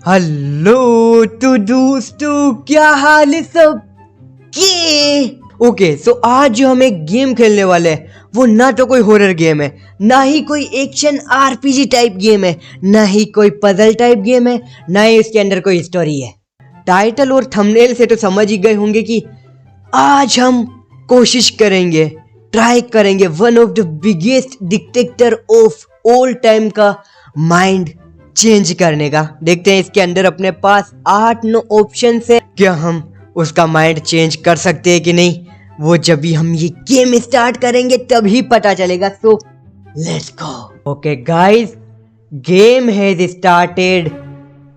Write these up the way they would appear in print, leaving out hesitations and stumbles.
Hello तो दोस्तों, क्या हाल है सब के। ओके सो आज जो हम एक गेम खेलने वाले हैं वो ना तो कोई हॉरर गेम है, ना ही कोई एक्शन आरपीजी टाइप गेम है, ना ही कोई पजल टाइप गेम है, ना ही इसके अंदर कोई स्टोरी है। टाइटल और थंबनेल से तो समझ ही गए होंगे कि आज हम कोशिश करेंगे, ट्राई करेंगे one of the biggest dictator of all time का माइंड चेंज करने का। देखते हैं इसके अंदर अपने पास 8-9 ऑप्शन है, क्या हम उसका माइंड चेंज कर सकते हैं कि नहीं, वो जब भी हम ये गेम स्टार्ट करेंगे तभी पता चलेगा। So let's go. Okay guys, game has started.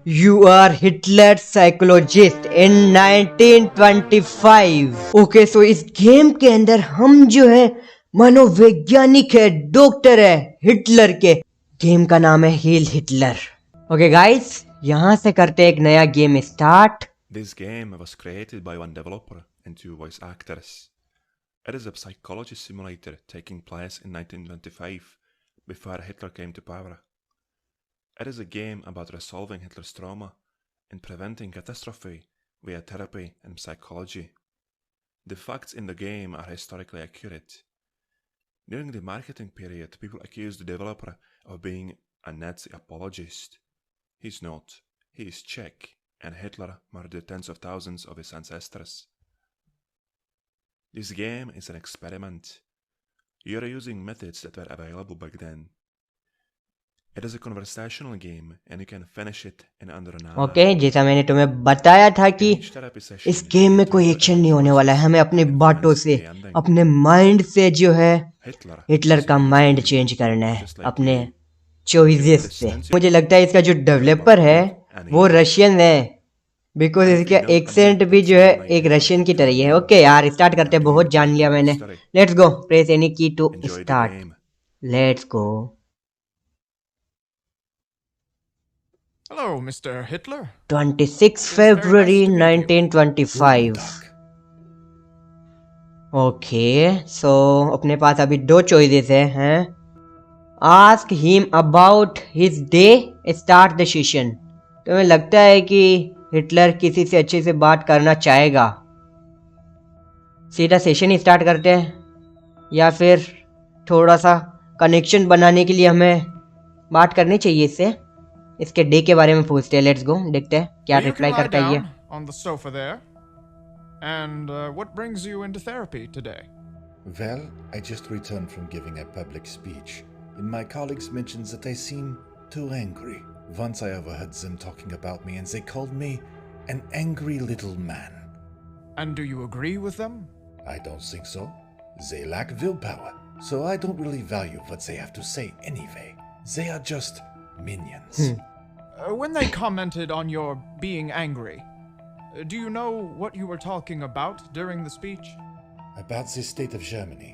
You are Hitler psychologist in 1925। Okay सो इस गेम के अंदर हम जो है मनोवैज्ञानिक है, डॉक्टर है हिटलर के। गेम का नाम है हील हिटलर। ओके गाइस, यहाँ से करते एक नया game start. This game was created by one developer and 2 voice actors. It is a psychology simulator taking place in 1925 before Hitler came to power. It is a game about resolving Hitler's trauma and preventing catastrophe via therapy and psychology. The facts in the game are historically accurate. During the marketing period, people accused the developer of being a Nazi apologist. He's not. He is Czech, and Hitler murdered tens of thousands of his ancestors. This game is an experiment. You are using methods that were available back then. It is a conversational game and you can finish it in under an hour. Okay, जैसा मैंने तुम्हें बताया था कि इस game में कोई action नहीं होने वाला है, हमें अपनी बातों से, अपने माइंड से जो है हिटलर का माइंड चेंज करना है, अपने चॉइसेस से। मुझे लगता है इसका जो डेवलपर है वो रशियन है, बिकॉज इसका एक्सेंट भी जो है एक रशियन की तरह ही है। ओके यार, स्टार्ट करते हैं, बहुत जान लिया मैंने। Let's go, press any key to start. Let's go. Hello, Mr. Hitler. 26 February 1925। Okay so अपने पास अभी 2 चॉइसेस हैं। Ask him about his day, start the session. तुम्हें लगता है कि हिटलर किसी से अच्छे से बात करना चाहेगा? सीधा सेशन ही स्टार्ट करते हैं, या फिर थोड़ा सा कनेक्शन बनाने के लिए हमें बात करनी चाहिए इससे? इसके डे के बारे में पूछते हैं। लेट्स गो, देखते हैं क्या रिप्लाई करता है ये। On the sofa there. And what brings you into therapy today? Well, I just returned from giving a public speech, and my colleagues mentioned that I seem too angry. Once I overheard them talking about me, and they called me an angry little man. And do you agree with them? I don't think so. They lack willpower, so I don't really value what they have to say anyway. They are just minions. When they commented on your being angry, do you know what you were talking about during the speech? About the state of Germany.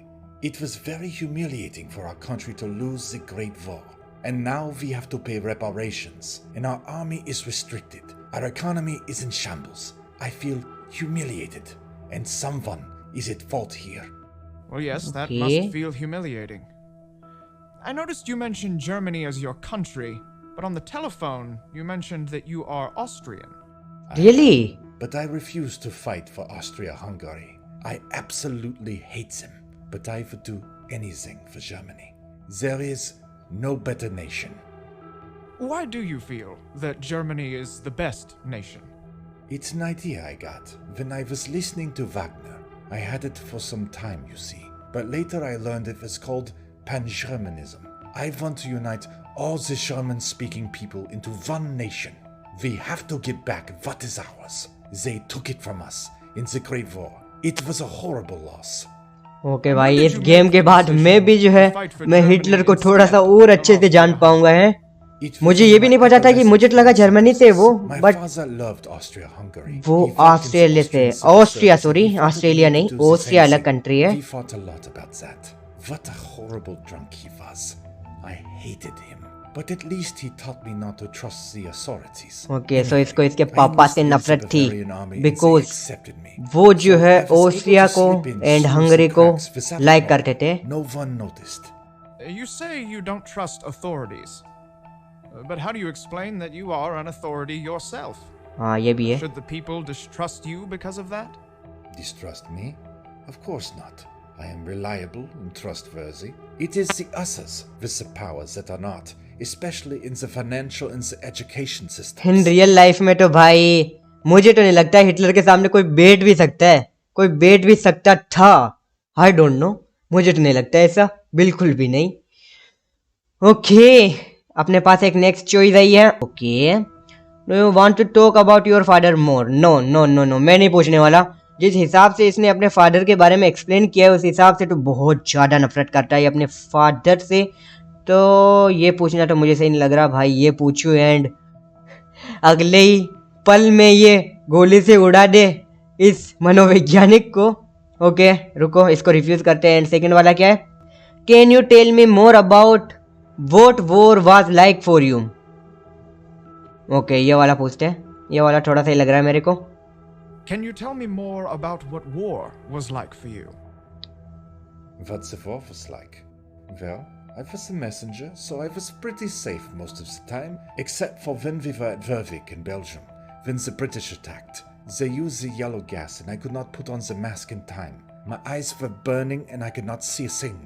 It was very humiliating for our country to lose the Great War. And now we have to pay reparations. And our army is restricted. Our economy is in shambles. I feel humiliated. And someone is at fault here. Well, yes, that Okay. must feel humiliating. I noticed you mentioned Germany as your country, but on the telephone you mentioned that you are Austrian. Really? But I refuse to fight for Austria-Hungary. I absolutely hate them. But I would do anything for Germany. There is no better nation. Why do you feel that Germany is the best nation? It's an idea I got when I was listening to Wagner. I had it for some time, you see. But later I learned it was called Pan-Germanism. I want to unite all the German-speaking people into one nation. We have to get back what is ours. They took it from us in the Great War. It was a horrible loss. Okay भाई, इस game के बाद मैं भी जो है मैं Hitler को थोड़ा सा और अच्छे से जान पाऊंगा है। मुझे ये भी नहीं पता था कि मुझे तो लगा जर्मनी से वो, बट वो ऑस्ट्रेलिया से, ऑस्ट्रिया सॉरी, ऑस्ट्रेलिया नहीं, ऑस्ट्रिया अलग कंट्री है। What a horrible drunk he was. I hated him. But at least he taught me not to trust the authorities. Okay so इसको इसके पापा से नफरत थी, बिकॉज वो जो है ऑस्ट्रिया को एंड हंगरी को लाइक करते थे। No one noticed. You say you don't trust authorities. But how do you explain that you are an authority yourself? हाँ ये भी है. Should the people distrust you because of that? Distrust me? Of course not. I am reliable and trustworthy. It is the users with the powers that are not, especially in the financial and the education systems. In real life में तो भाई मुझे तो नहीं लगता Hitler के सामने कोई बैठ भी सकता है, कोई बैठ भी सकता था. आई डोंट नो, मुझे तो नहीं लगता ऐसा, बिल्कुल भी नहीं. ओके, अपने पास एक नेक्स्ट चॉइस आई है. Okay, do you want to talk about your father more? No no no no, मैं नहीं पूछने वाला. जिस हिसाब से इसने अपने फादर के बारे में एक्सप्लेन किया है उस हिसाब से तो बहुत ज़्यादा नफरत करता है अपने फादर से. तो ये पूछना तो मुझे सही नहीं लग रहा भाई, ये पूछूं एंड अगले ही पल में ये गोली से उड़ा दे इस मनोवैज्ञानिक को. ओके रुको, इसको रिफ्यूज करते हैं. एंड सेकंड वाला क्या है? Can you tell me more about what war was like for you? Okay, ये वाला पूछते हैं, ये वाला थोड़ा सही लग रहा है मेरे को. Can you tell me more about what war was like for you? What the war was like? Well, I was a messenger, so I was pretty safe most of the time, except for when we were at Wervik in Belgium, when the British attacked. They used the yellow gas and I could not put on the mask in time. My eyes were burning and I could not see a thing.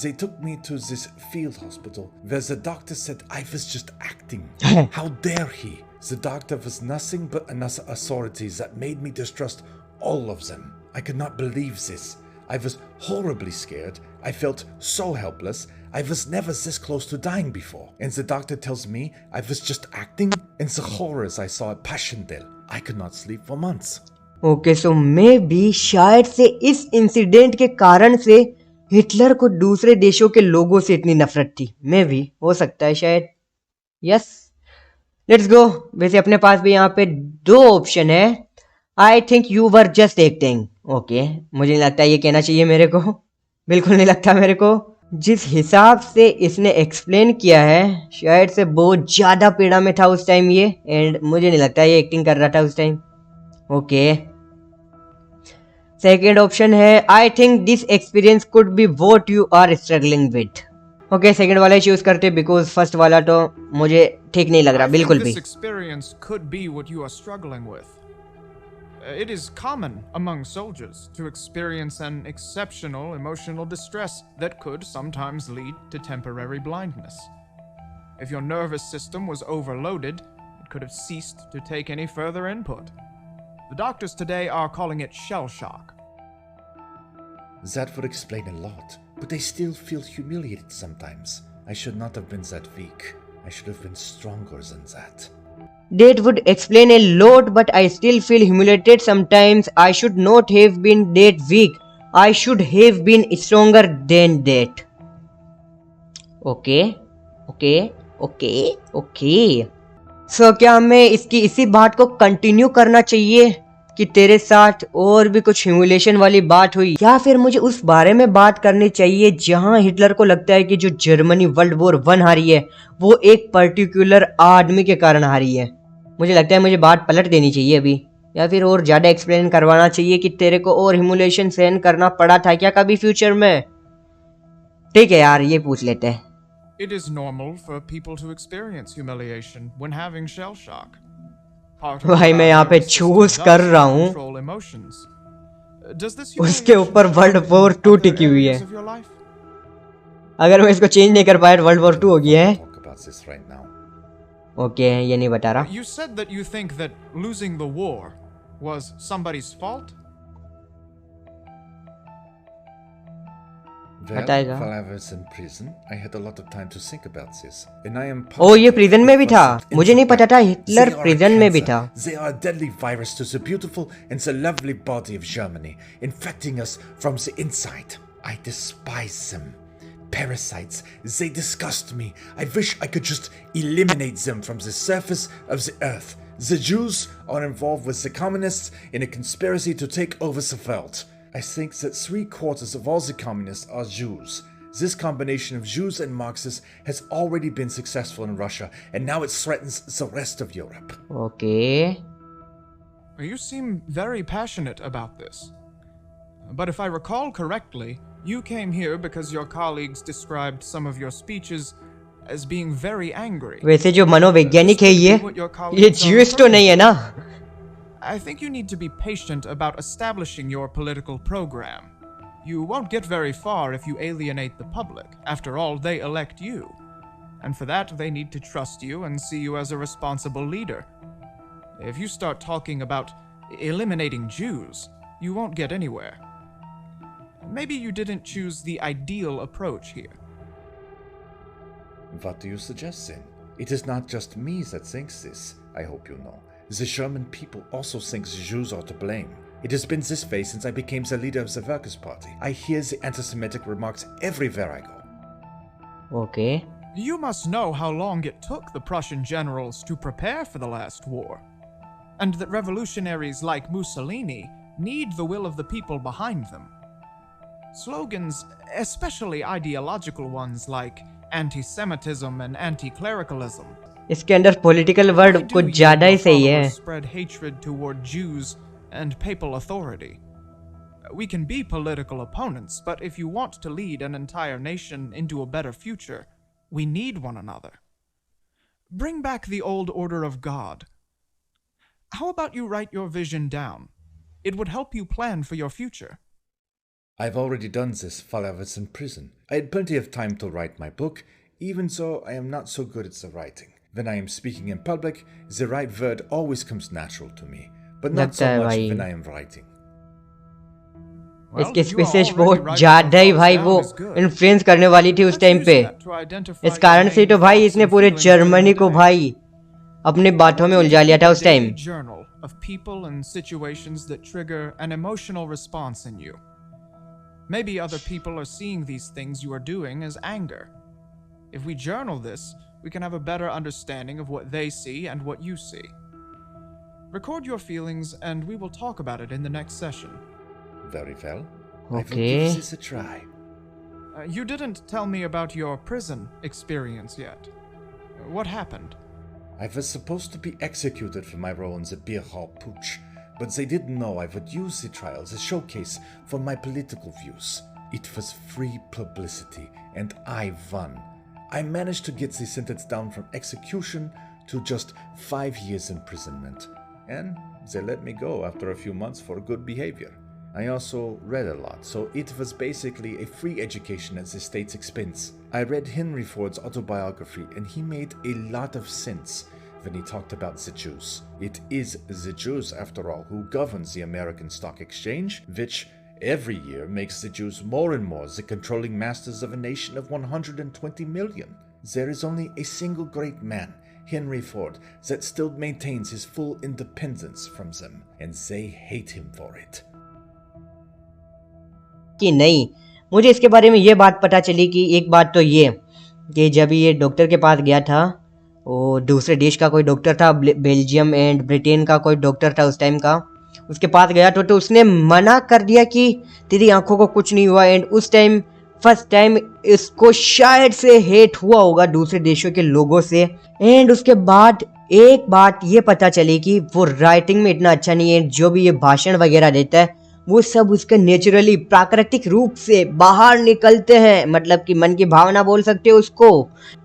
They took me to this field hospital where the doctor said I was just acting. How dare he? The doctor was nothing but another authority that made me distrust all of them. I could not believe this. I was horribly scared. I felt so helpless. I was never this close to dying before. And the doctor tells me I was just acting. And the horrors I saw at Passchendaele. I could not sleep for months. Okay, so may be शायद से इस incident के कारण से Hitler को दूसरे देशों के लोगों से इतनी नफरत थी. मे भी हो सकता है शायद. Yes, let's go. वैसे अपने पास भी यहाँ पे दो ऑप्शन है. I think you were just acting. Okay, मुझे नहीं लगता ये कहना चाहिए मेरे को, बिल्कुल नहीं लगता मेरे को. जिस हिसाब से इसने एक्सप्लेन किया है शायद से बहुत ज़्यादा पीड़ा में था उस टाइम ये, एंड मुझे नहीं लगता ये एक्टिंग कर रहा था उस टाइम. ओके, सेकेंड ऑप्शन है I think this experience could be what you are struggling with. Okay, second वाला चूज करते बिकॉज फर्स्ट वाला तो मुझे ठीक नहीं लग रहा बिल्कुल भी. This experience could be what you are struggling with. It is common among soldiers to experience an exceptional emotional distress that could sometimes lead to temporary blindness. If your nervous system was overloaded, it could have ceased to take any further input. The doctors today are calling it shell shock. That would explain a lot, but I still feel humiliated sometimes. I should not have been that weak. I should have been stronger than that. That would explain a lot, but I still feel humiliated sometimes. I should not have been that weak. I should have been stronger than that. Okay, okay, okay, okay. So क्या हमें इसकी इसी बात को continue करना चाहिए कि तेरे साथ और भी कुछ ह्यूमिलेशन वाली बात हुई, या फिर मुझे उस बारे में बात करनी चाहिए जहां हिटलर को लगता है कि जो जर्मनी वर्ल्ड वॉर 1 हारी है वो एक पर्टिकुलर आदमी के कारण हारी है. मुझे लगता है मुझे बात पलट देनी चाहिए अभी, या फिर और ज़्यादा एक्सप्लेन करवाना चाहिए कि तेरे को और ह्यूमिलेशन सहन करना पड़ा था क्या कभी फ्यूचर में. ठीक है यार, ये पूछ लेते हैं. It is normal for people to experience humiliation when having shell shock. भाई मैं यहाँ पे चूज कर रहा हूँ, उसके ऊपर वर्ल्ड वॉर 2 टिकी हुई है. अगर मैं इसको चेंज नहीं कर पाया तो वर्ल्ड वॉर 2 हो गया है. ओके, ये नहीं बता रहा. You said that you think that losing the war was somebody's fault? Well, बताएगा. while I was in prison, I had a lot of time to think about this, and I am. ओ ये prison में भी था, मुझे नहीं पता था Hitler prison में भी था. They are a deadly virus to the beautiful and the lovely body of Germany, infecting us from the inside. I despise them. Parasites, they disgust me. I wish I could just eliminate them from the surface of the earth. The Jews are involved with the communists in a conspiracy to take over the world. I think that 3/4 of all the communists are Jews. This combination of Jews and Marxists has already been successful in Russia, and now it threatens the rest of Europe. Okay. You seem very passionate about this. But if I recall correctly, you came here because your colleagues described some of your speeches as being very angry. वैसे जो मनोवैज्ञानिक है This ये could be what your colleagues are juice तो referring नहीं है to. ना? I think you need to be patient about establishing your political program. You won't get very far if you alienate the public. After all, they elect you. And for that, they need to trust you and see you as a responsible leader. If you start talking about eliminating Jews, you won't get anywhere. Maybe you didn't choose the ideal approach here. What do you suggest then? It is not just me that thinks this, I hope you know. The German people also think the Jews are to blame. It has been this way since I became the leader of the Workers' Party. I hear the anti-Semitic remarks everywhere I go. Okay. You must know how long it took the Prussian generals to prepare for the last war, and that revolutionaries like Mussolini need the will of the people behind them. Slogans, especially ideological ones like anti-Semitism and anti-clericalism, इसके अंदर political word do कुछ yield ज्यादा ही your सही है. followers spread hatred toward Jews and papal authority. We can be political opponents, but if you want to lead an entire nation into a better future, we need one another. Bring back the old order of God. How about you write your vision down? It would help you plan for your future. I've already done this while I was in prison. I had plenty of time to write my book, even so I am not so good at the writing. When I am speaking in public, the right word always comes natural to me, but not so much when I am writing. Well, इसके you are speeches already बहुत writing ज्यादा your he thoughts भाई down वो is good. Influence करने वाली थी उस Let's time use पे. that to identify इस your कारण से main तो भाई thoughts इसने and पूरे feelings during जर्मनी the को day. भाई अपने बातों में I want you उलझा to लिया keep था a उस time. daily journal of people and situations that trigger an emotional response in you. Maybe other people are seeing these things you are doing as anger. If we journal this, we can have a better understanding of what they see and what you see. Record your feelings and we will talk about it in the next session. Very well. I will Okay. give this a try. You didn't tell me about your prison experience yet. What happened? I was supposed to be executed for my role in the beer hall putsch, but they didn't know I would use the trial as a showcase for my political views. It was free publicity, and I won. I managed to get the sentence down from execution to just 5 years imprisonment, and they let me go after a few months for good behavior. I also read a lot, so it was basically a free education at the state's expense. I read Henry Ford's autobiography, and he made a lot of sense when he talked about the Jews. It is the Jews, after all, who govern the American Stock Exchange, which every year makes the Jews more and more the controlling masters of a nation of 120 million. There is only a single great man, Henry Ford, that still maintains his full independence from them, and they hate him for it. कि नहीं, मुझे इसके बारे में ये बात पता चली कि एक बात तो ये कि जब ये डॉक्टर के पास गया था, वो दूसरे देश का कोई डॉक्टर था, बेल्जियम एंड ब्रिटेन का कोई डॉक्टर था उस टाइम का, उसके पास गया तो उसने मना कर दिया कि तेरी आंखों को कुछ नहीं हुआ. एंड उस टाइम फर्स्ट टाइम इसको शायद से हेट हुआ होगा दूसरे देशों के लोगों से. एंड उसके बाद एक बात ये पता चली कि वो राइटिंग में इतना अच्छा नहीं है. जो भी ये भाषण वगैरह देता है वो सब उसके नेचुरली प्राकृतिक रूप से बाहर निकलते हैं, मतलब कि मन की भावना बोल सकते हो उसको.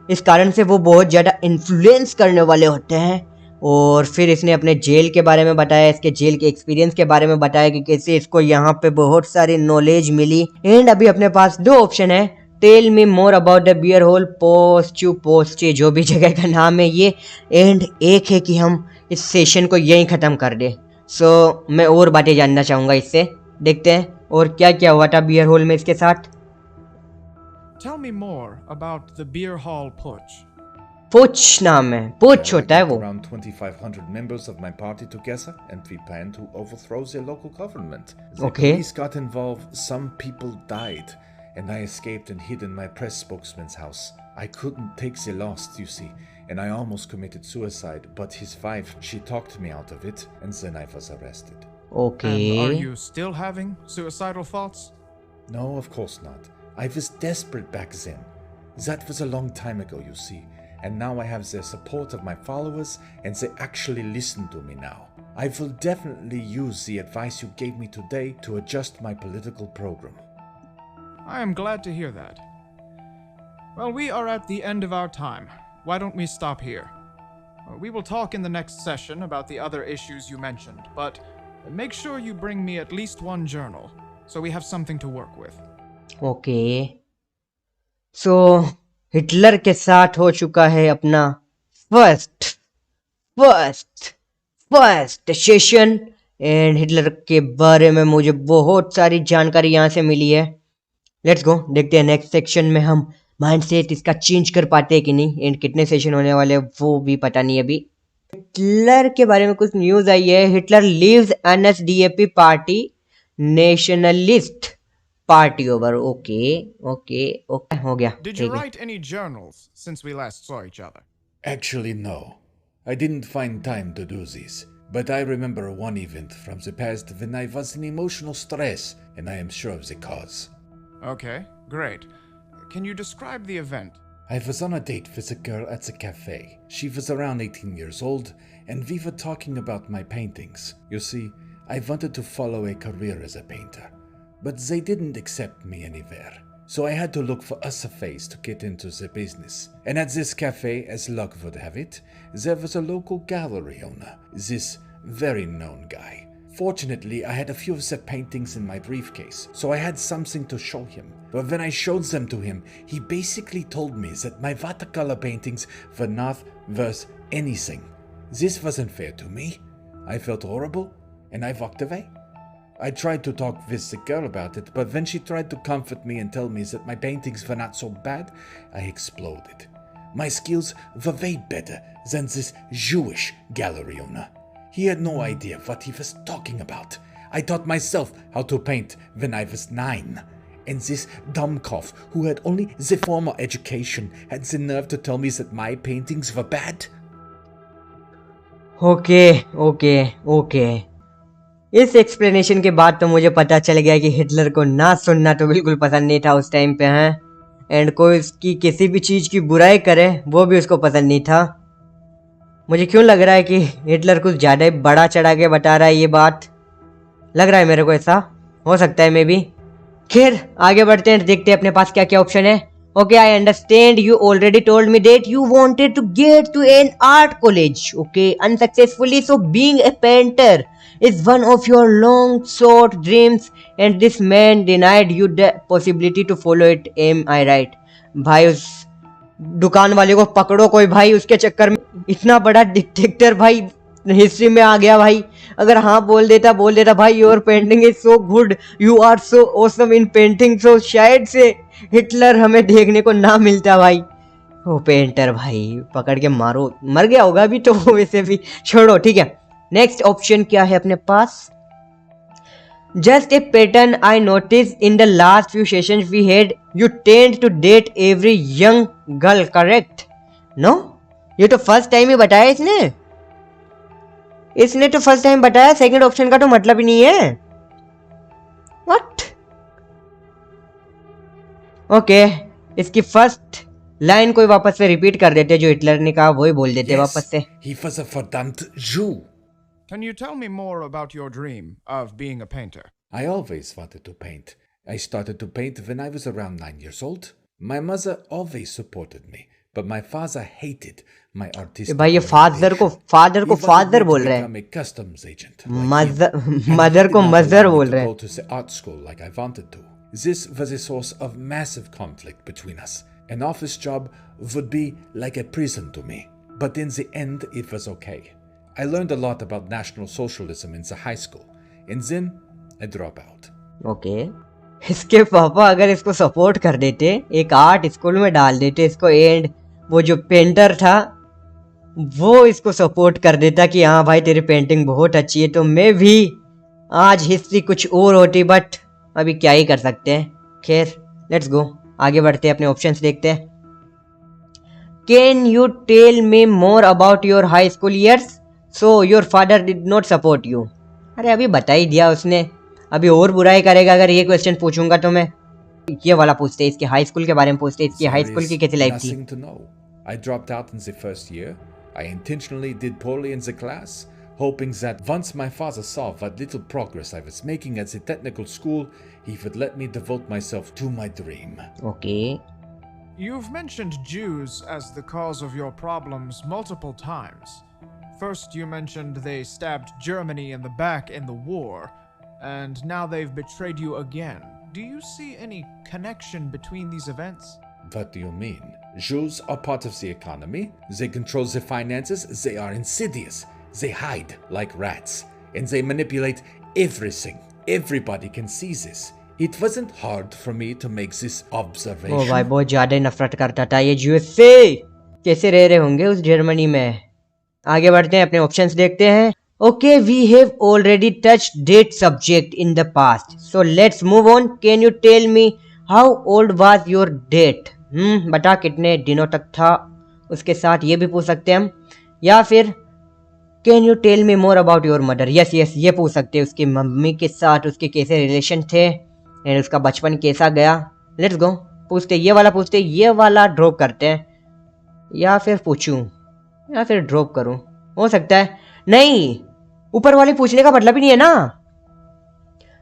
इस कारण से वो बहुत ज़्यादा इन्फ्लुएंस करने वाले होते हैं. और फिर इसने अपने जेल के बारे में बताया, इसके जेल के एक्सपीरियंस के बारे में बताया कि कैसे इसको यहाँ पे बहुत सारी नॉलेज मिली. एंड अभी अपने पास 2 ऑप्शन है, tell me more about the beer hall putsch जो भी जगह का नाम है ये, एंड एक है कि हम इस सेशन को यहीं ख़त्म कर दें. सो मैं और बातें जानना चाहूँगा इससे. देखते हैं और क्या क्या हुआ था बियर होल में इसके साथ. Tell me more about the beer hall putsch. पुच नाम है, पुच होता है वो. Around 2,500 members of my party together, and we planned to overthrow the local government. The Okay. police got involved, some people died, and I escaped and hid in my press spokesman's house. I couldn't take the loss, you see, and I almost committed suicide, but his wife, she talked me out of it, and then I was arrested. And are Okay. you still having suicidal thoughts? No, of course not. I was desperate back then. That was a long time ago, you see, and now I have the support of my followers, and they actually listen to me now. I will definitely use the advice you gave me today to adjust my political program. I am glad to hear that. Well, we are at the end of our time. Why don't we stop here? We will talk in the next session about the other issues you mentioned, but make sure you bring me at least one journal, so we have something to work with. Okay so Hitler के साथ हो चुका है अपना first first first session and Hitler के बारे में मुझे बहुत सारी जानकारी यहाँ से मिली है. लेट्स गो देखते हैं नेक्स्ट सेक्शन में हम माइंडसेट इसका चेंज कर पाते हैं कि नहीं एंड कितने सेशन होने वाले हैं वो भी पता नहीं अभी. हिटलर के बारे में कुछ न्यूज आई है. Hitler leaves NSDAP party nationalist party over. Okay okay okay हो गया. Did you write any journals since we last saw each other? Actually, no. I didn't find time to do this. But I remember one event from the past when I was in emotional stress, and I am sure of the cause. Okay, great. Can you describe the event? I was on a date with a girl at the cafe. She was around 18 years old, and we were talking about my paintings. You see, I wanted to follow a career as a painter, but they didn't accept me anywhere. So I had to look for a face to get into the business. And at this cafe, as luck would have it, there was a local gallery owner, this very known guy. Fortunately, I had a few of the paintings in my briefcase, so I had something to show him. But when I showed them to him, he basically told me that my watercolor paintings were not worth anything. This wasn't fair to me. I felt horrible, and I walked away. I tried to talk with the girl about it, but when she tried to comfort me and tell me that my paintings were not so bad, I exploded. My skills were way better than this Jewish gallery owner. He had no idea what he was talking about. I taught myself how to paint when I was 9. And this dumbcoff, who had only the formal education, had the nerve to tell me that my paintings were bad? Okay इस explanation के बाद तो मुझे पता चल गया कि Hitler को ना सुनना तो बिल्कुल पसंद नहीं था उस टाइम पे हैं. एंड कोई उसकी किसी भी चीज़ की बुराई करे वो भी उसको पसंद नहीं था. मुझे क्यों लग रहा है कि हिटलर कुछ ज़्यादा ही बड़ा चढ़ा के बता रहा है ये बात. लग रहा है मेरे को ऐसा. हो सकता है मे बी. खैर आगे बढ़ते हैं देखते हैं अपने पास क्या क्या ऑप्शन है. Okay I understand you already told me that you wanted to get to an art college. Okay unsuccessfully so being a painter is one of your long sought dreams and this man denied you the possibility to follow it. Am I right? भाई उस दुकान वाले को पकड़ो कोई भाई. उसके चक्कर में इतना बड़ा डिक्टेटर भाई हिस्ट्री में आ गया भाई. अगर हाँ बोल देता भाई your painting is so good, you are so awesome in painting, so शायद से हिटलर हमें देखने को ना मिलता भाई. वो पेंटर भाई पकड़ के मारो. मर गया होगा अभी तो वैसे भी. छोड़ो ठीक है. नेक्स्ट ऑप्शन क्या है अपने पास. Just a pattern I notice in the last few sessions we had you tend to date every young girl correct. No ये तो फर्स्ट टाइम ही बताया इसने तो फर्स्ट टाइम बताया. सेकंड ऑप्शन का तो मतलब ही नहीं है. व्हाट. ओके इसकी फर्स्ट लाइन कोई वापस से रिपीट कर देते जो हिटलर ने कहा वही बोल देते वापस से. He was a verdammt Jew. Can you tell me more about your dream of being a painter? I always wanted to paint. I started to paint when I was around 9 years old. My mother always supported me, but my father hated my artistic. भाई ये father को father बोल रहे हैं. I'm a customs agent. Mother को mother बोल रहे हैं. Go to the art school like I wanted to. This was a source of massive conflict between us. An office job would be like a prison to me, but in the end it was okay. I learned a lot about National Socialism in the high school, and then I dropped out. Okay. इसके पापा अगर इसको support कर देते एक art school में डाल देते इसको एंड वो जो पेंटर था वो इसको सपोर्ट कर देता कि हाँ भाई तेरी पेंटिंग बहुत अच्छी है तो मैं भी आज हिस्ट्री कुछ और होती. बट अभी क्या ही कर सकते हैं. खैर लेट्स गो आगे बढ़ते हैं अपने ऑप्शंस देखते हैं. Can you tell me more about your high school years. So your father did not support you. अरे अभी बता ही दिया उसने. अभी और बुराई करेगा अगर ये क्वेश्चन पूछूंगा तो मैं. ये वाला पूछते इसके हाई स्कूल के बारे में पूछते इसकी हाई स्कूल की कैसी लाइफ थी. I dropped out in the first year. I intentionally did poorly in the class, hoping that once my father saw what little progress I was making at the technical school, he would let me devote myself to my dream. Okay. You've mentioned Jews as the cause of your problems multiple times. First, you mentioned they stabbed Germany in the back in the war, and now they've betrayed you again. Do you see any connection between these events? What do you mean? Jews are part of the economy. They control the finances. They are insidious. They hide like rats. And they manipulate everything. Everybody can see this. It wasn't hard for me to make this observation. ओ भाई बहुत ज्यादा ही नफरत करता था ये USA. कैसे रह रहे होंगे उस जर्मनी में। आगे बढ़ते हैं, अपने ऑप्शंस देखते हैं। Okay, we have already touched that subject in the past, so let's move on. Can you tell me how old was your dad? बता कितने दिनों तक था उसके साथ, ये भी पूछ सकते हैं हम। या फिर can you tell me more about your mother? Yes yes, ये पूछ सकते हैं, उसकी मम्मी के साथ उसके कैसे रिलेशन थे एंड उसका बचपन कैसा गया। लेट्स गो, पूछते ये वाला पूछते, ये वाला ड्रॉप करते हैं या फिर पूछूं या फिर ड्रॉप करूं? हो सकता है नहीं, ऊपर वाले पूछने का मतलब ही नहीं है ना,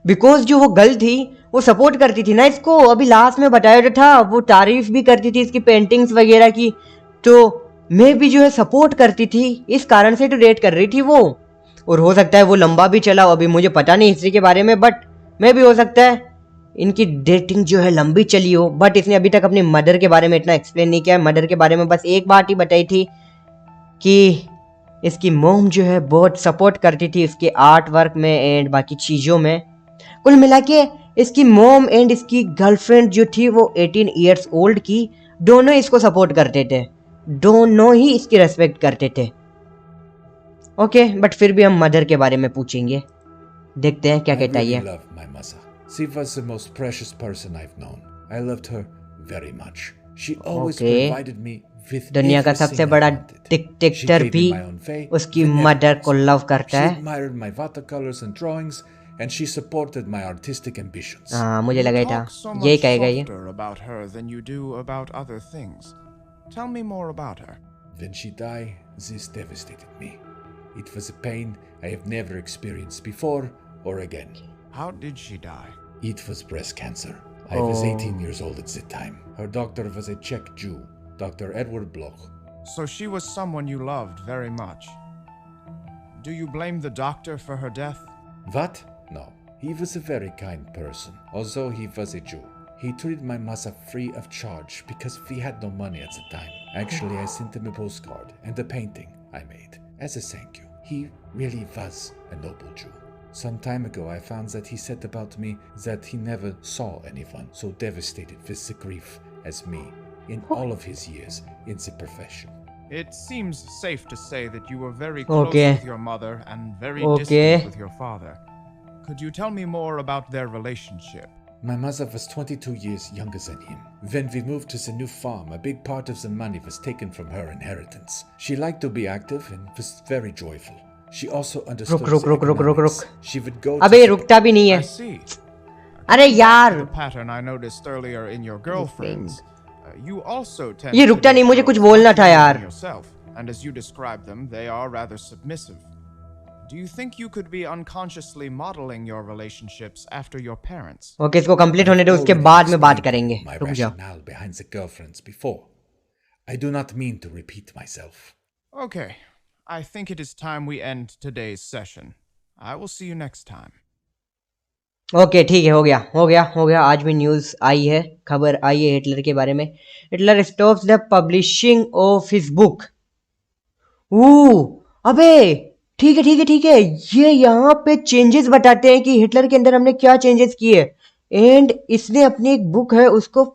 बिकॉज जो वो गर्ल थी वो सपोर्ट करती थी ना इसको। अभी लास्ट में बताया जो था, वो तारीफ भी करती थी इसकी पेंटिंग्स वगैरह की, तो मैं भी जो है सपोर्ट करती थी, इस कारण से तो डेट कर रही थी वो। और हो सकता है वो लंबा भी चला, अभी मुझे पता नहीं हिस्ट्री के बारे में, बट मैं भी हो सकता है इनकी डेटिंग जो है लंबी चली हो। बट इसने अभी तक अपनी मदर के बारे में इतना एक्सप्लेन नहीं किया है। मदर के बारे में बस एक बात ही बताई थी कि इसकी मोम जो है बहुत सपोर्ट करती थी इसके आर्ट वर्क में एंड बाकी चीज़ों में। कुल मिला के इसकी मोम एंड इसकी गर्लफ्रेंड जो थी वो 18 ईयर्स ओल्ड की, दोनों इसको सपोर्ट करते थे, दोनों ही इसकी रेस्पेक्ट करते थे। ओके, बट फिर भी हम मदर के बारे में पूछेंगे, देखते हैं क्या कहता है ये। I really love my mother. She was the most precious person I've known. I loved her very much. She always Okay. provided me with दुनिया का everything सबसे I बड़ा wanted. She dictator gave me भी my own faith उसकी whenever mother को possible. Love करता She है। admired my watercolors and drawings, and she supported my artistic ambitions. हाँ, मुझे You लगा ही था talk so यही much कहेगा ये। softer about her than you do about other things. Tell me more about her. When she died, this devastated me. It was a pain I have never experienced before or again. How did she die? It was breast cancer. I was Oh. 18 years old at the time. Her doctor was a Czech Jew, Dr. Edward Bloch. So she was someone you loved very much. Do you blame the doctor for her death? What? No. He was a very kind person, although he was a Jew. He treated my mother free of charge because we had no money at the time. Actually, I sent him a postcard and a painting I made as a thank you. He really was a noble Jew. Some time ago, I found that he said about me that he never saw anyone so devastated with the grief as me in all of his years in the profession. It seems safe to say that you were very close Okay. with your mother and very Okay. distant with your father. Could you tell me more about their relationship? My mother was 22 years younger than him. When we moved to the new farm, a big part of the money was taken from her inheritance. She liked to be active and was very joyful. She also understood रुक the रुक रुक रुक economics. रुक। She would go अबे to रुकता भी नहीं I है। see. अरे यार, The pattern I noticed earlier in your girlfriends. You also tend ये to रुकता date नहीं, मुझे girls कुछ बोलना much था younger यार। than yourself, and as you describe them, they are rather submissive. Do you think you could be unconsciously modeling your relationships after your parents? Okay, इसको complete होने दो, उसके already बाद में बात explained करेंगे। my रुक जाओ। rationale behind the girlfriends before. I do not mean to repeat myself. Okay, I think it is time we end today's session. I will see you next time. Okay ठीक है, हो गया हो गया हो गया। आज भी न्यूज़ आई है, खबर आई है हिटलर के बारे में। Hitler stops the publishing of his book. अबे ठीक है ठीक है ठीक है, ये यहाँ पे चेंजेस बताते हैं कि हिटलर के अंदर हमने क्या चेंजेस किए एंड इसने अपनी एक बुक है उसको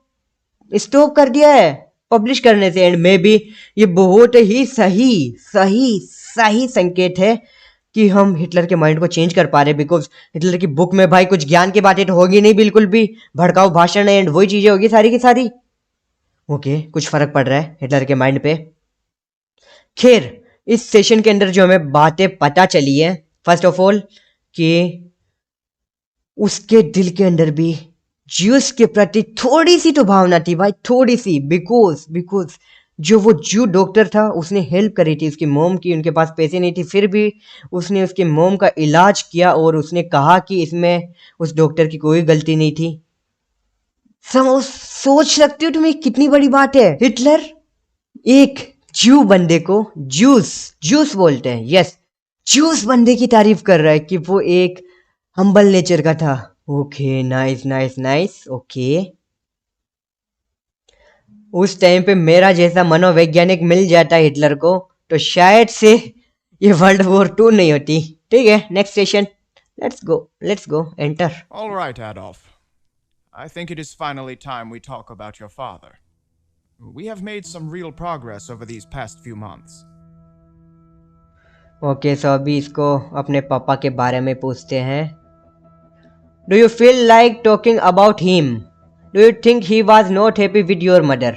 स्टॉप कर दिया है पब्लिश करने से। एंड मे बी ये बहुत ही सही सही सही संकेत है कि हम हिटलर के माइंड को चेंज कर पा रहे हैं, बिकॉज हिटलर की बुक में भाई कुछ ज्ञान की बातें तो होगी नहीं बिल्कुल भी, भड़काऊ भाषण एंड वही चीजें होगी सारी की सारी। ओके, कुछ फर्क पड़ रहा है हिटलर के माइंड पे। खैर, इस सेशन के अंदर जो हमें बातें पता चली है, फर्स्ट ऑफ ऑल कि उसके दिल के अंदर भी ज्यूस के प्रति थोड़ी सी तो भावना थी भाई, थोड़ी सी, बिकॉज जो वो जू डॉक्टर था उसने हेल्प करी थी उसकी मोम की, उनके पास पैसे नहीं थे फिर भी उसने उसकी मोम का इलाज किया और उसने कहा कि इसमें उस डॉक्टर की कोई गलती नहीं थी। सोच सकते हो तुम्हें कितनी बड़ी बात है? हिटलर एक जू बंदे को जूस बोलते हैं, यस, जूस बंदे की तारीफ कर रहा है कि वो एक हम्बल नेचर का था। Okay, nice nice nice. Okay, उस टाइम पे मेरा जैसा मनोवैज्ञानिक मिल जाता हिटलर को तो शायद से ये वर्ल्ड वॉर 2 नहीं होती। ठीक है, next station, let's go enter. All right, Adolf. I think it is finally time we talk about your father. We have made some real progress over these past few months. Okay, so अभी इसको अपने पापा के बारे में पूछते हैं। Do you feel like talking about him? Do you think he was not happy with your mother?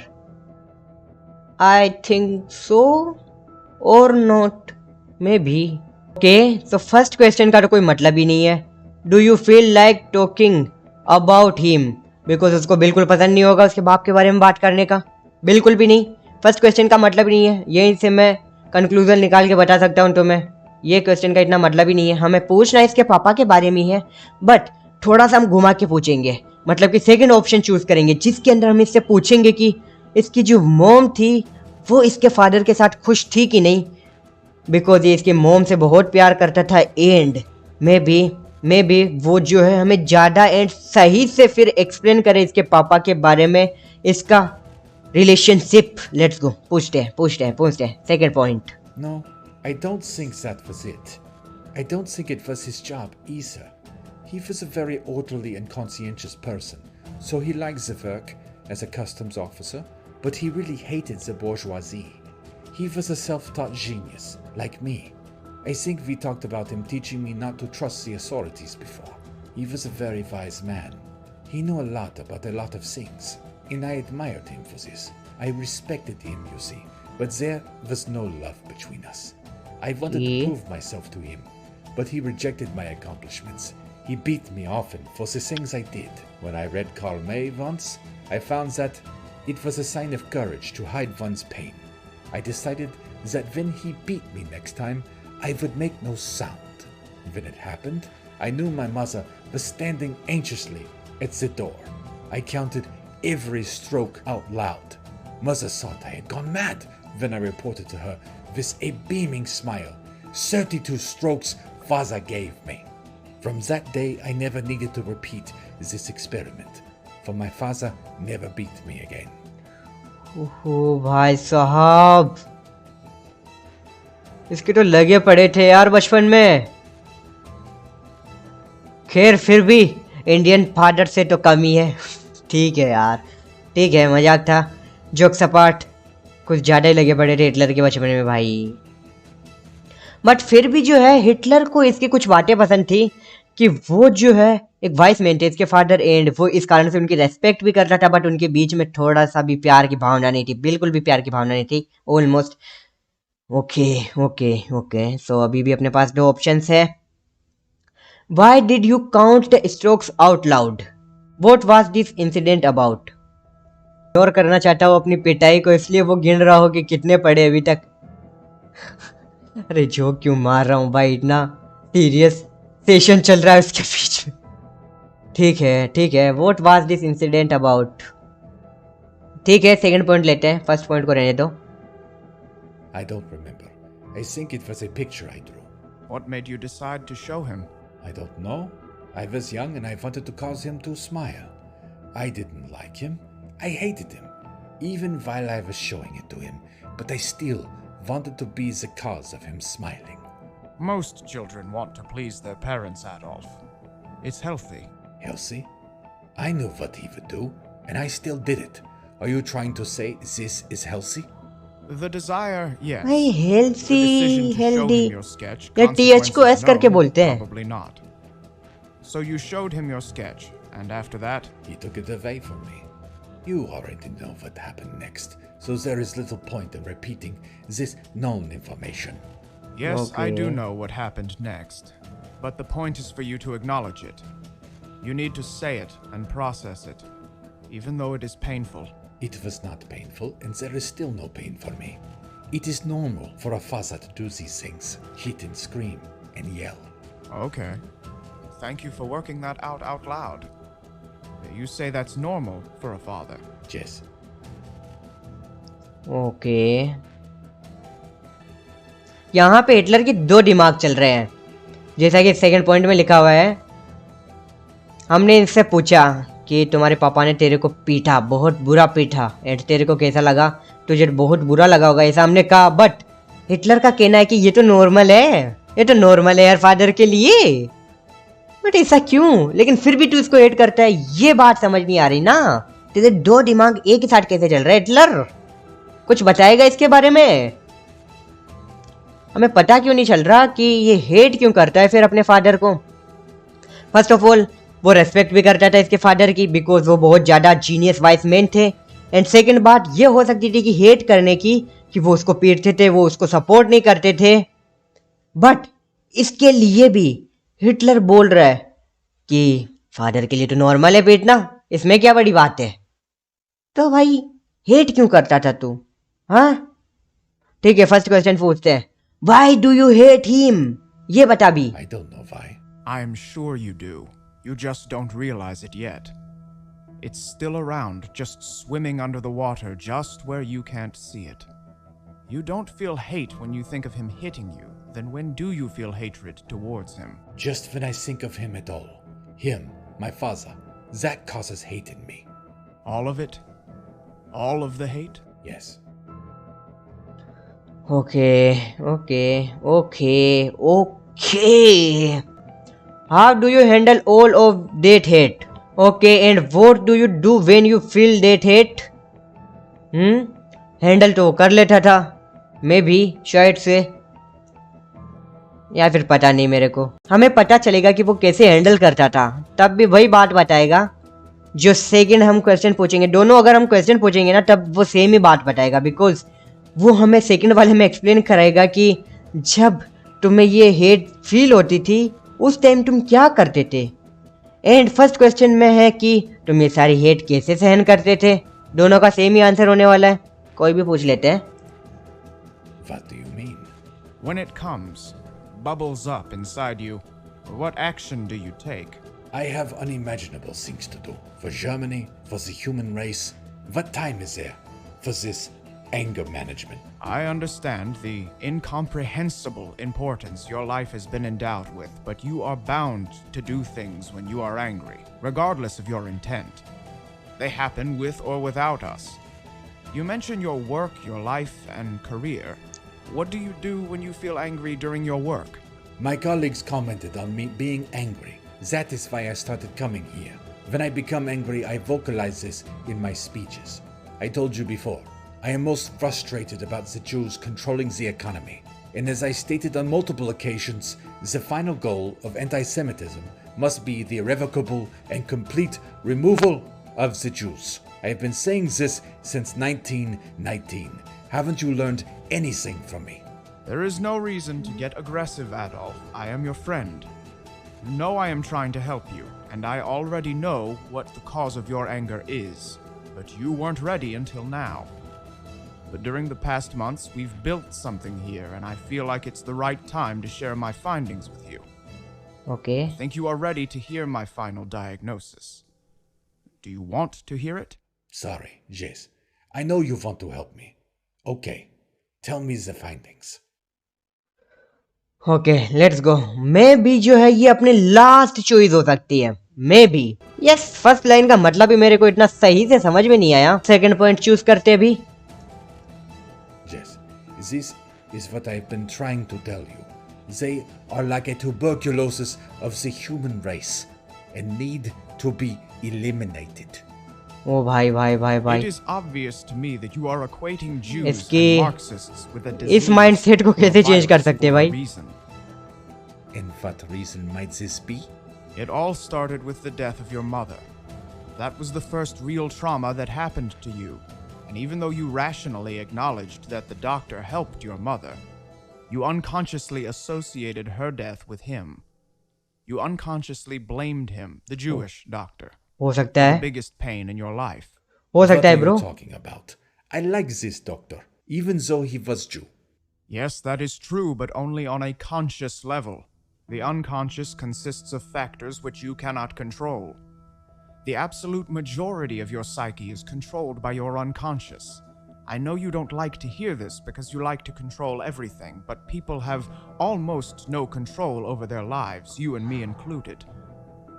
I think so और नॉट, मे बी। ओके, तो फर्स्ट क्वेश्चन का तो कोई मतलब ही नहीं है। Do you feel like talking about him? Because उसको बिल्कुल पसंद नहीं होगा उसके बाप के बारे में बात करने का, बिल्कुल भी नहीं। फर्स्ट क्वेश्चन का मतलब नहीं है, यहीं से मैं कंक्लूजन निकाल के बता सकता हूँ तुम्हें। ये क्वेश्चन का इतना मतलब ही नहीं है, हमें पूछना इसके पापा के बारे में है, बट थोड़ा सा हम घुमा के पूछेंगे। मतलब कि सेकंड ऑप्शन चूज करेंगे जिसके अंदर हम इससे पूछेंगे कि इसकी जो मॉम थी वो इसके फादर के साथ खुश थी कि नहीं, बिकॉज ये इसके मॉम से बहुत प्यार करता था। एंड मे बी वो जो है हमें ज़्यादा एंड सही से फिर एक्सप्लेन करे इसके पापा के बारे में, इसका रिलेशनशिप। लेट्स गो, पूछते हैं second point. No, I don't think that was it. I don't think it was his job either. He was a very orderly and conscientious person, so he liked the work as a customs officer, but he really hated the bourgeoisie. He was a self-taught genius, like me. I think we talked about him teaching me not to trust the authorities before. He was a very wise man. He knew a lot about a lot of things, and I admired him for this. I respected him, you see, but there was no love between us. I wanted to prove myself to him, but he rejected my accomplishments. He beat me often for the things I did. When I read Karl May once, I found that it was a sign of courage to hide one's pain. I decided that when he beat me next time, I would make no sound. When it happened, I knew my mother was standing anxiously at the door. I counted every stroke out loud. Mother thought I had gone mad when I reported to her with a beaming smile 32 strokes father gave me. From that day, I never needed to repeat this experiment, for my father never beat me again. ओहो भाई साहब, इसके तो लगे पड़े थे यार बचपन में। खैर फिर भी इंडियन फादर से तो कम ही है। ठीक है यार, ठीक है, मजाक था, जोक सपाट, कुछ ज़्यादा ही लगे पड़े थे हिटलर के बचपन में भाई। बट फिर भी जो है हिटलर को इसकी कुछ बातें पसंद थी कि वो जो है एक वाइस मैन थे इसके फादर, एंड वो इस कारण से उनकी रेस्पेक्ट भी करता था, बट उनके बीच में थोड़ा सा भी प्यार की भावना नहीं थी, बिल्कुल भी प्यार की भावना नहीं थी, ऑलमोस्ट। ओके, सो अभी भी अपने पास 2 ऑप्शंस है। Why did you count the strokes out loud? What was this incident about? Ignore करना चाहता हूँ अपनी पिटाई को, इसलिए वो गिन रहा हो कि कितने पड़े अभी तक। अरे जोक क्यों मार रहा हूँ भाई, इतना सीरियस सेशन चल रहा है उसके बीच में। ठीक है, what was this incident about? ठीक है, सेकंड पॉइंट लेते हैं, फर्स्ट पॉइंट को रहने दो। I don't remember. I think it was a picture I drew. What made you decide to show him? I don't know. I was young and I wanted to cause him to smile. I didn't like him. I hated him, even while I was showing it to him, but I still wanted to be the cause of him smiling. Most children want to please their parents, Adolf. It's healthy. Healthy? I knew what he would do, and I still did it. Are you trying to say this is healthy? The desire, yes. भाई The healthy decision to show healthy him your sketch, या TH को S consequences करके known, बोलते हैं। probably not. So you showed him your sketch, and after that, He took it away from me. You already know what happened next, so there is little point in repeating this known information. yes, I do Okay. know what happened next. But the point is for you to acknowledge it. You need to say it and process it, even though it is painful. It was not painful, and there is still no pain for me. It is normal for a father to do these things, hit and scream and yell. Okay. Thank you for working that out loud. You say that's normal for a father. Yes. Okay, यहाँ पे Hitler के दो दिमाग चल रहे हैं, जैसा कि सेकंड पॉइंट में लिखा हुआ है। हमने इनसे पूछा कि तुम्हारे पापा ने तेरे को पीटा, बहुत बुरा पीटा, एंड तेरे को कैसा लगा? तुझे बहुत बुरा लगा होगा, ऐसा हमने कहा। बट हिटलर का कहना है कि ये तो नॉर्मल है, ये तो नॉर्मल है यार फादर के लिए। बट ऐसा क्यों? लेकिन फिर भी तू इसको हेट करता है, ये बात समझ नहीं आ रही ना। तेरे दो दिमाग एक ही साथ कैसे चल रहे हैं हिटलर? कुछ बताएगा इसके बारे में? हमें पता क्यों नहीं चल रहा कि ये हेट क्यों करता है फिर अपने फादर को? फर्स्ट ऑफ ऑल वो रेस्पेक्ट भी करता था इसके फादर की, बिकॉज वो बहुत ज़्यादा जीनियस वाइस मैन थे। एंड सेकंड बात ये हो सकती थी कि हेट करने की, कि वो उसको पीटते थे, वो उसको सपोर्ट नहीं करते थे। बट इसके लिए भी हिटलर बोल रहा है कि फादर के लिए तो नॉर्मल है पीटना, इसमें क्या बड़ी बात है? तो भाई हेट क्यों करता था तू? हाँ ठीक है, फर्स्ट क्वेश्चन पूछते हैं, why do you hate him? ये बता भी। I don't know why. I'm sure you do. You just don't realize it yet. It's still around, just swimming under the water, just where you can't see it. You don't feel hate when you think of him hitting you. Then when do you feel hatred towards him? Just when I think of him at all. Him, my father. That causes hate in me. All of it? All of the hate? Yes. Okay. How do you handle all of that hate? Okay, and what do you do when you feel that hate? Handle तो कर लेता था, मैं भी शायद से, या फिर पता नहीं मेरे को। हमें पता चलेगा कि वो कैसे हैंडल करता था, तब भी वही बात बताएगा जो सेकंड हम क्वेश्चन पूछेंगे। दोनों अगर हम क्वेश्चन पूछेंगे ना, तब वो सेम ही बात बताएगा, बिकॉज वो हमें सेकंड वाले में एक्सप्लेन कराएगा कि जब तुम्हें ये हेट फील होती थी उस टाइम तुम क्या करते थे। एंड फर्स्ट क्वेश्चन में है कि तुम ये सारी हेट कैसे सहन करते थे। दोनों का सेम ही आंसर होने वाला है, कोई भी पूछ लेते हैं। What do you mean? When it comes, bubbles up inside you, what action do you take? I have unimaginable things to do. For Germany, for the human race. What time is there for this anger management? I understand the incomprehensible importance your life has been endowed with, but you are bound to do things when you are angry, regardless of your intent. They happen with or without us. You mention your work, your life, and career. What do you do when you feel angry during your work? My colleagues commented on me being angry. That is why I started coming here. When I become angry, I vocalize this in my speeches. I told you before, I am most frustrated about the Jews controlling the economy. And as I stated on multiple occasions, the final goal of anti-Semitism must be the irrevocable and complete removal of the Jews. I have been saying this since 1919. Haven't you learned anything from me? There is no reason to get aggressive, Adolf. I am your friend. You know I am trying to help you, and I already know what the cause of your anger is. But you weren't ready until now. But during the past months, we've built something here, and I feel like it's the right time to share my findings with you. Okay. I think you are ready to hear my final diagnosis. Do you want to hear it? Sorry, Jess. I know you want to help me. Okay, tell me the findings. Okay let's go. May be जो है ये अपनी last choice हो सकती है, may be. Yes, first line का मतलब ही मेरे को इतना सही से समझ में नहीं आया, सेकंड पॉइंट चूज करते भी। Yes, this is what I've been trying to tell you. They are like a tuberculosis of the human race and need to be eliminated. ओ भाई भाई भाई It भाई, is obvious to me that you are equating Jews इसकी- and Marxists with a इस disease mindset को or कैसे change कर virus सकते हैं for a भाई? reason. And what reason might this be? It all started with the death of your mother. That was the first real trauma that happened to you. And even though you rationally acknowledged that the doctor helped your mother, you unconsciously associated her death with him. You unconsciously blamed him, the Jewish doctor, हो सकता the है, biggest pain in your life. हो What सकता है are bro. you talking about? I like this doctor, even though he was Jew. Yes, that is true, but only on a conscious level. The unconscious consists of factors which you cannot control. The absolute majority of your psyche is controlled by your unconscious. I know you don't like to hear this because you like to control everything, but people have almost no control over their lives, you and me included.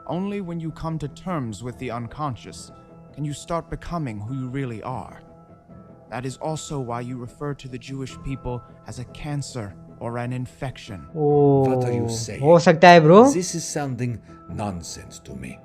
Only when you come to terms with the unconscious can you start becoming who you really are. That is also why you refer to the Jewish people as a cancer or an infection. What are you saying? हो सकता है bro. This is sounding nonsense to me.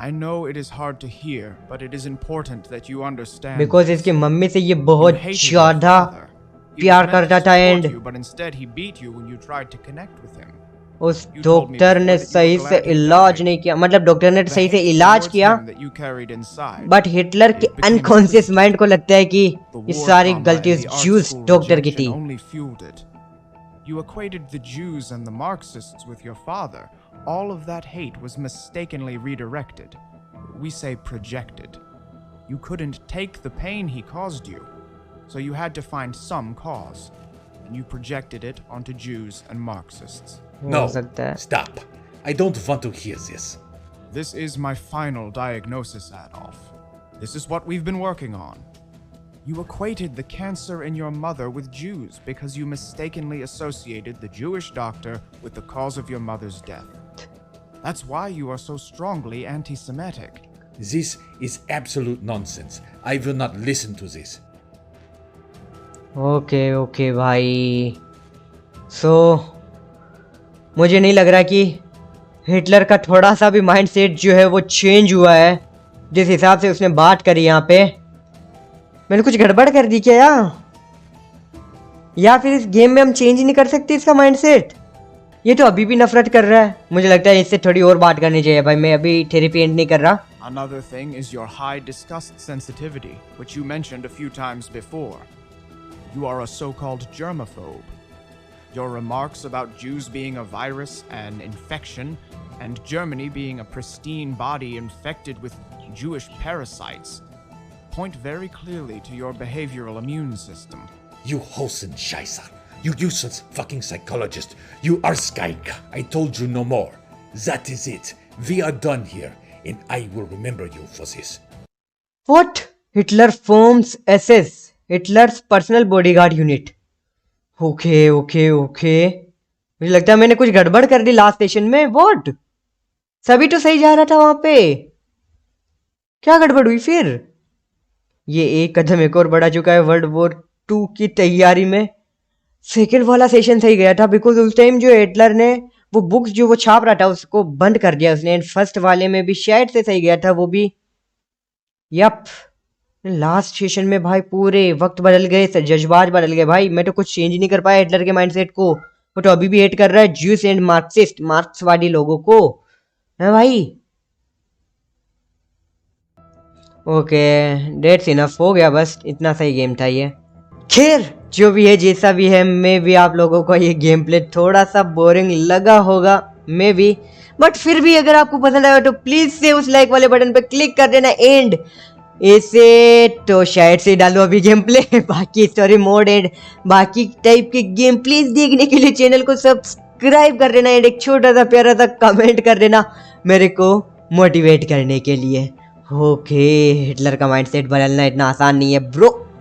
I know it is hard to hear, but it is important that you understand. Because इसकी mummy से ये बहुत You hated your ज़्यादा father. He प्यार was meant करता to था support and you, but instead he beat you when you tried to connect with him. उस doctor ने सही से इलाज नहीं किया, मतलब डॉक्टर ने The सही से hate इलाज towards किया, him that you carried inside. But Hitler के It became unconscious twisted. Mind को लगता है कि The ये war सारी trauma गलती and उस the art juice school doctor की rejection थी. only fueled it. You equated the Jews and the Marxists with your father. All of that hate was mistakenly redirected. We say projected. You couldn't take the pain he caused you, so you had to find some cause, and you projected it onto Jews and Marxists. No, हो सकता है. stop. I don't want to hear this. This is my final diagnosis, Adolf. This is what we've been working on. You equated the cancer in your mother with Jews because you mistakenly associated the Jewish doctor with the cause of your mother's death. That's why you are so strongly anti-Semitic. This is absolute nonsense. I will not listen to this. Okay भाई. सो मुझे नहीं लग रहा कि Hitler का थोड़ा सा भी माइंड सेट जो है वो चेंज हुआ है, जिस हिसाब से उसने बात करी यहाँ पे. मैंने कुछ गड़बड़ कर दी क्या या फिर इस गेम में हम चेंज ही नहीं कर सकते इसका माइंड सेट? ये तो अभी भी नफरत कर रहा है. मुझे लगता है इससे थोड़ी और बात करनी चाहिए भाई. मैं अभी थेरेपी एंड नहीं कर रहा. Another thing is your high disgust sensitivity, which you mentioned a few times before. You are a so-called germaphobe. Your remarks about Jews being a virus and infection, and Germany being a pristine body infected with Jewish parasites, point very clearly to your behavioral immune system. You Hosen Scheisser. You useless fucking psychologist. You Arskaika. I told you no more. That is it. We are done here, and I will remember you for this. What? Hitler forms SS, Hitler's personal bodyguard unit. Okay. मुझे लगता है मैंने कुछ गड़बड़ कर दी last station में. What? सभी तो सही जा रहा था वहां पे, क्या गड़बड़ हुई फिर? ये एक कदम एक और बढ़ा चुका है वर्ल्ड वॉर 2 की तैयारी में. सेकेंड वाला सेशन सही गया था बिकॉज उस टाइम जो हिटलर ने वो बुक्स जो वो छाप रहा था उसको बंद कर दिया उसने. एंड फर्स्ट वाले में भी शायद से सही गया था वो भी. यप, लास्ट सेशन में भाई पूरे वक्त बदल गए, जज्बात बदल गए भाई. मैं तो कुछ चेंज नहीं कर पाया हिटलर के माइंडसेट को. वो तो अभी भी हेट कर रहा है ज्यूस एंड मार्क्सवादी लोगों को है भाई. Okay, dates enough. हो गया बस, इतना सही गेम था ये. खैर जो भी है जैसा भी है, मे भी आप लोगों को ये गेम प्ले थोड़ा सा बोरिंग लगा होगा मे भी, बट फिर भी अगर आपको पसंद आया तो प्लीज से उस लाइक वाले बटन पे क्लिक कर देना. एंड ऐसे तो शायद से डालो अभी गेम प्ले. बाकी स्टोरी मोड एंड बाकी टाइप के गेम प्लेज देखने के लिए चैनल को सब्सक्राइब कर देना एंड एक छोटा सा प्यारा सा कमेंट कर देना मेरे को मोटिवेट करने के लिए. ओके, हिटलर का माइंडसेट बदलना इतना आसान नहीं है ब्रो.